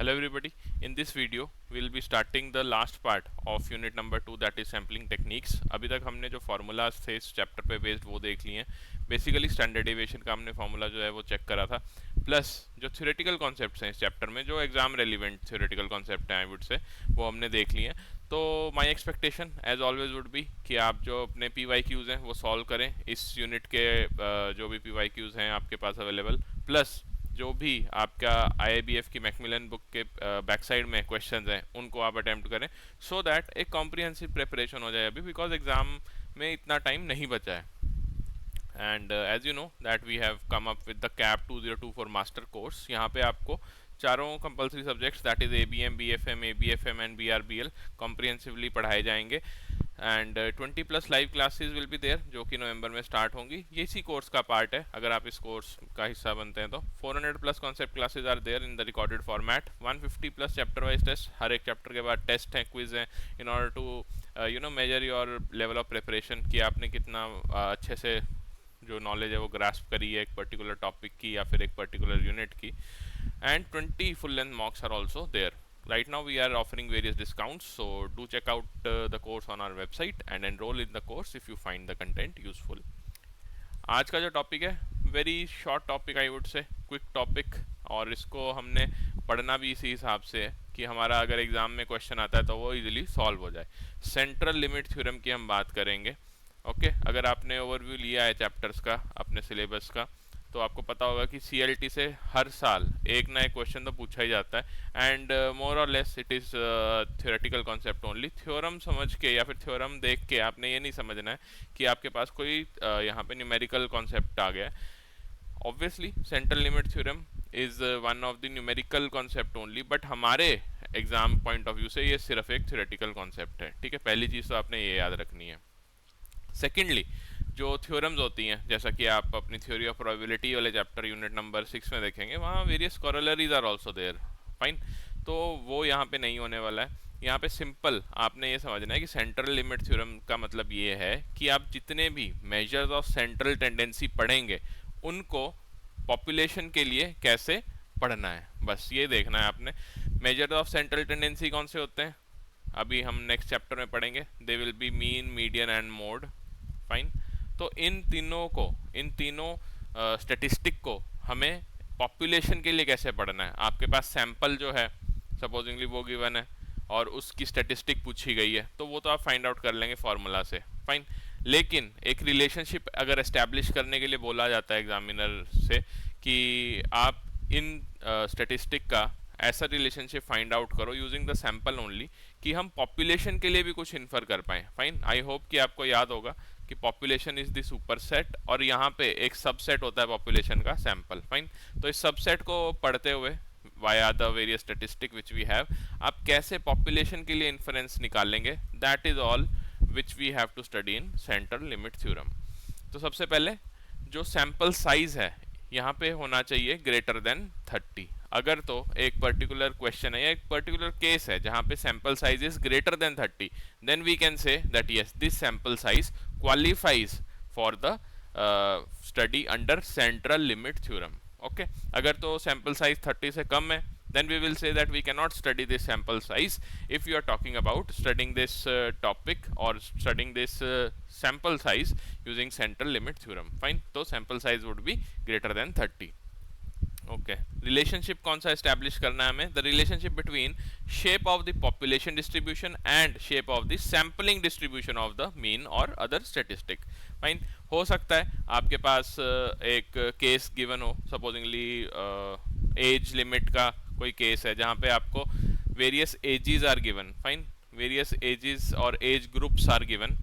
Hello everybody. In this video, we'll be starting the last part of unit number 2 that is sampling techniques. अभी तक हमने जो formulas थे इस chapter पे बेस्ड वो देख लिए हैं. बेसिकली स्टैंडर्ड डेविएशन का हमने फार्मूला जो है वो चेक करा था, प्लस जो थ्योरेटिकल कॉन्सेप्ट्स हैं इस चैप्टर में, जो एग्जाम रेलिवेंट थ्योरेटिकल कॉन्सेप्ट हैं आई वुड से, वो हमने देख लिए हैं. तो my expectation as always would be कि आप जो अपने PYQs हैं वो सॉल्व करें इस यूनिट के. जो भी PYQs हैं आपके पास अवेलेबल, प्लस जो भी आपका IIBF की मैकमिलन बुक के बैक साइड में क्वेश्चंस हैं उनको आप अटेम्प्ट करें, सो दैट एक कॉम्प्रिहेंसिव प्रिपरेशन हो जाए अभी, बिकॉज एग्जाम में इतना टाइम नहीं बचा है. And as you know that we have come up with the cap 2024 master course. यहाँ पे आपको चारों compulsory subjects that is ABM, BFM, ABFM and BRBL comprehensively पढ़ाए जाएंगे. And 20+ live classes will be there जो कि नवंबर में स्टार्ट होंगी. ये इसी कोर्स का पार्ट है. अगर आप इस कोर्स का हिस्सा बनते हैं तो 400+ concept classes are there in the recorded format. 150+ chapter wise test, हर एक चैप्टर के बाद टेस्ट हैं, क्विज हैं, in order to measure your level of preparation कि आपने कितना अच्छे से जो नॉलेज है वो ग्रास्प करी है एक पर्टिकुलर टॉपिक की या फिर एक पर्टिकुलर यूनिट की. And 20 full length mocks are also there. Right now we are offering various discounts, so do check out the course on our website and enroll in the course if you find the content useful. आज का जो topic है very short topic I would say, quick topic, और इसको हमने पढ़ना भी इसी हिसाब से है कि हमारा अगर एग्जाम में क्वेश्चन आता है तो वो इजीली सॉल्व हो जाए. सेंट्रल लिमिट थ्योरम की हम बात करेंगे. ओके अगर आपने ओवरव्यू लिया है चैप्टर्स का अपने सिलेबस का तो आपको पता होगा कि CLT से हर साल एक ना एक क्वेश्चन तो पूछा ही जाता है. एंड मोर और less it is theoretical concept only. Theorem समझ के या फिर थ्योरम देख के आपने ये नहीं समझना है कि आपके पास कोई यहाँ पे न्यूमेरिकल कॉन्सेप्ट आ गया है. Obviously central limit theorem is one of the numerical concept only, but हमारे एग्जाम पॉइंट ऑफ व्यू से ये सिर्फ एक थ्योरेटिकल कॉन्सेप्ट है. ठीक है, पहली चीज़ तो आपने ये याद रखनी है. सेकेंडली जो थ्योरम्स होती हैं, जैसा कि आप अपनी थ्योरी ऑफ प्रोबेबिलिटी वाले चैप्टर यूनिट नंबर 6 में देखेंगे, वहाँ various corollaries are also there. Fine, तो वो यहाँ पे नहीं होने वाला है. यहाँ पे सिंपल आपने ये समझना है कि सेंट्रल लिमिट थ्योरम का मतलब ये है कि आप जितने भी मेजर्स ऑफ सेंट्रल टेंडेंसी पढ़ेंगे उनको पॉपुलेशन के लिए कैसे पढ़ना है, बस ये देखना है आपने. मेजर्स ऑफ सेंट्रल टेंडेंसी कौन से होते हैं अभी हम नेक्स्ट चैप्टर में पढ़ेंगे. They will be mean, median and mode. Fine, तो इन तीनों स्टेटिस्टिक को हमें पॉपुलेशन के लिए कैसे पढ़ना है. आपके पास सैंपल जो है सपोजिंगली वो गिवन है और उसकी स्टेटिस्टिक पूछी गई है, तो वो तो आप फाइंड आउट कर लेंगे फार्मूला से. फाइन, लेकिन एक रिलेशनशिप अगर एस्टैब्लिश करने के लिए बोला जाता है एग्जामिनर से कि आप इन स्टेटिस्टिक का ऐसा रिलेशनशिप फाइंड आउट करो यूजिंग द सैंपल ओनली कि हम पॉपुलेशन के लिए भी कुछ इन्फर कर पाएँ. फाइन, आई होप कि आपको याद होगा कि पॉपुलेशन इज द सुपरसेट और यहाँ पे एक सबसेट होता है पॉपुलेशन का, सैंपल. फाइन, तो इस सबसेट को पढ़ते हुए via the various statistic which we have, आप कैसे पॉपुलेशन के लिए इन्फरेंस निकालेंगे, that is all which we have to study in central limit theorem. तो सबसे पहले जो सैंपल साइज है यहाँ पे होना चाहिए ग्रेटर देन 30. अगर तो एक पर्टिकुलर क्वेश्चन है या एक पर्टिकुलर केस है जहाँ पे sample size is greater than 30, then we can say that yes this sample size qualifies for the study under central limit theorem. Okay, अगर तो sample size 30 से कम है, then we will say that we cannot study this sample size if you are talking about studying this topic or studying this sample size using central limit theorem. Fine, तो sample size would be greater than 30. Okay, relationship कौन सा establish करना है हमें, the relationship between shape of the population distribution and shape of the sampling distribution of the mean और other statistic. Fine, हो सकता है आपके पास एक केस गिवन हो, सपोजिंगली एज लिमिट का कोई केस है जहाँ पे आपको various ages are given. Fine, various ages और एज ग्रुप्स आर गिवन,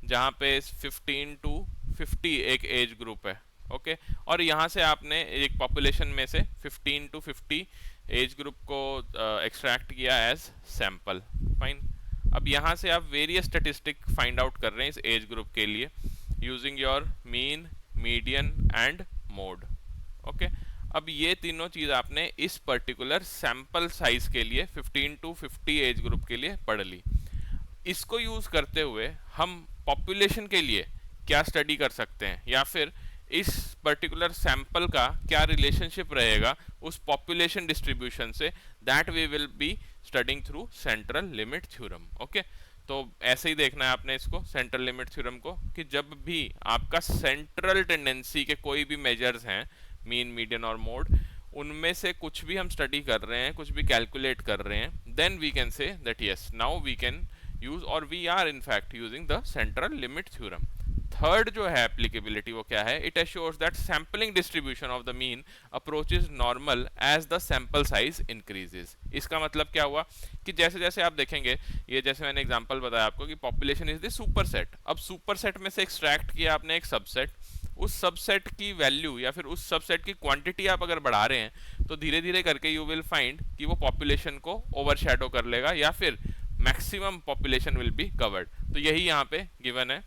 जहाँ पे 15 to 50 एक एज ग्रुप है. ओके, और यहाँ से आपने एक पॉपुलेशन में से 15 to 50 एज ग्रुप को एक्सट्रैक्ट किया एज सैंपल. फाइन, अब यहाँ से आप वेरियस स्टैटिस्टिक फाइंड आउट कर रहे हैं इस एज ग्रुप के लिए using your mean, median and mode. Okay, अब ये तीनों चीज़ आपने इस पर्टिकुलर सैंपल साइज के लिए 15 to 50 एज ग्रुप के लिए पढ़ ली. इसको यूज़ करते हुए हम पॉपुलेशन के लिए क्या स्टडी कर सकते हैं या फिर इस पर्टिकुलर सैंपल का क्या रिलेशनशिप रहेगा उस पॉपुलेशन डिस्ट्रीब्यूशन से, that we will be studying through central limit theorem. Okay, तो ऐसे ही देखना है आपने इसको, सेंट्रल लिमिट थ्योरम को, कि जब भी आपका सेंट्रल टेंडेंसी के कोई भी मेजर्स हैं, मीन, मीडियन और मोड, उनमें से कुछ भी हम स्टडी कर रहे हैं, कुछ भी कैलकुलेट कर रहे हैं, then we can say that yes now we can use, और we are in fact using the central limit theorem. Third जो है एप्लीकेबिलिटी, वो क्या है? It assures that sampling distribution of the mean approaches normal as the sample size increases. इसका मतलब क्या हुआ कि जैसे जैसे आप देखेंगे, ये जैसे मैंने एग्जांपल बताया आपको कि पॉपुलेशन इज द सुपरसेट, अब सुपरसेट में से एक्सट्रैक्ट किया आपने एक सबसेट, उस सबसेट की वैल्यू या फिर उस सबसेट की क्वांटिटी आप अगर बढ़ा रहे हैं, तो धीरे धीरे करके यू विल फाइंड कि वो पॉपुलेशन को ओवरशैडो कर लेगा या फिर maximum population will be covered. तो यही यहाँ पे गिवन है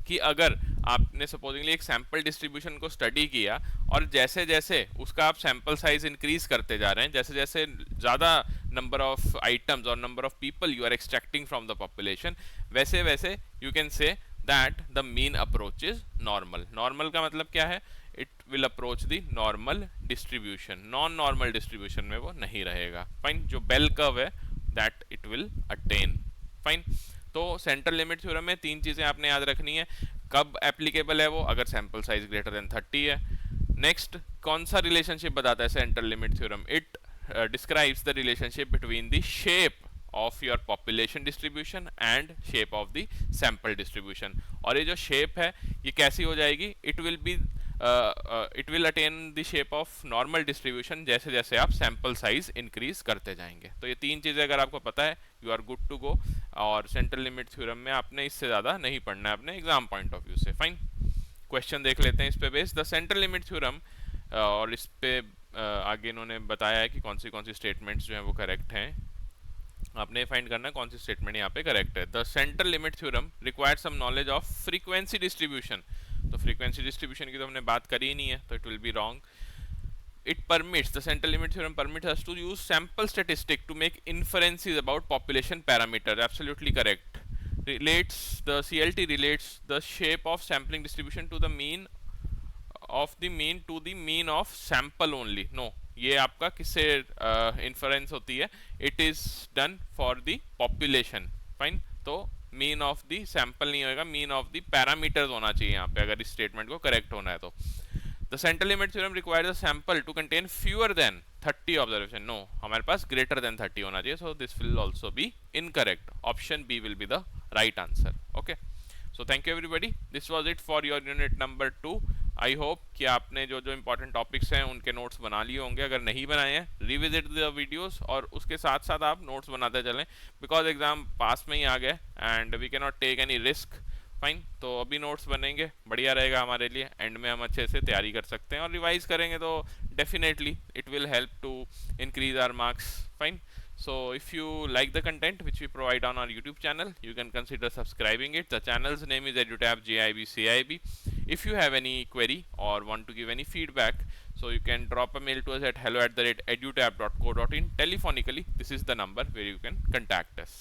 कि अगर आपने सपोजिंगली एक सैंपल डिस्ट्रीब्यूशन को स्टडी किया और जैसे जैसे उसका आप सैंपल साइज इंक्रीज करते जा रहे हैं, जैसे जैसे ज़्यादा नंबर ऑफ आइटम्स और number of people you are extracting from the population, वैसे वैसे you can say that the mean approach is normal. Normal का मतलब क्या है? It will approach the normal distribution, non normal distribution में वो नहीं रहेगा। फाइन, जो बेल कर्व है that it will attain. Fine, तो सेंट्रल लिमिट थ्योरम में तीन चीजें आपने याद रखनी है। कब एप्लीकेबल है वो? अगर सैंपल साइज ग्रेटर देन 30 है। नेक्स्ट, कौन सा रिलेशनशिप बताता है central limit theorem? It describes the relationship between the shape of your population distribution and shape of the sample distribution. और ये जो शेप है ये कैसी हो जाएगी? It will attain the shape of normal distribution जैसे जैसे आप सैंपल साइज इंक्रीज करते जाएंगे। तो ये तीन चीजें अगर आपको पता है, you are good to go. और सेंट्रल लिमिट थ्योरम में आपने इससे ज्यादा नहीं पढ़ना है अपने एग्जाम पॉइंट ऑफ व्यू से। फाइन, क्वेश्चन देख लेते हैं इस पे base. The central limit theorem, और इस पे आगे इन्होंने बताया है कि कौन सी स्टेटमेंट्स जो हैं वो करेक्ट हैं। आपने फाइंड करना है कौन सी स्टेटमेंट यहाँ पे करेक्ट है। The central limit theorem required some knowledge of frequency distribution. तो फ्रीक्वेंसी डिस्ट्रीब्यूशन की तो हमने बात करी ही नहीं है, तो it will be wrong. It permits, the central limit theorem permits us to use sample statistic to make inferences about population parameters. Absolutely correct. Relates, the CLT relates the shape of sampling distribution to the mean of the mean to the mean of sample only. No, ये आपका किससे inference होती है? It is done for the population. Fine, तो mean of the sample नहीं होगा, mean of the parameters होना चाहिए यहाँ पे अगर इस statement को correct होना है तो। The central limit theorem requires a sample to contain fewer than 30 observation. No, हमारे पास greater than 30 होना चाहिए. So this will also be incorrect. Option B will be the right answer. Okay. So thank you everybody. This was it for your unit number 2. I hope कि आपने जो जो important topics हैं उनके notes बना लिए होंगे। अगर नहीं बनाए हैं, revisit the videos और उसके साथ साथ आप notes बनाते चलें, because exam पास में ही आ गए and we cannot take any risk. Fine, तो अभी नोट्स बनेंगे, बढ़िया रहेगा हमारे लिए, एंड में हम अच्छे से तैयारी कर सकते हैं और रिवाइज करेंगे तो definitely it will help to increase our marks. Fine, so if you like the content which we provide on our YouTube channel, you can consider subscribing it. The channel's name is EduTap JIB CIB. If you have any query or want to give any feedback, so you can drop a mail to us at hello@edutap.co.in telephonically. This is the number where you can contact us.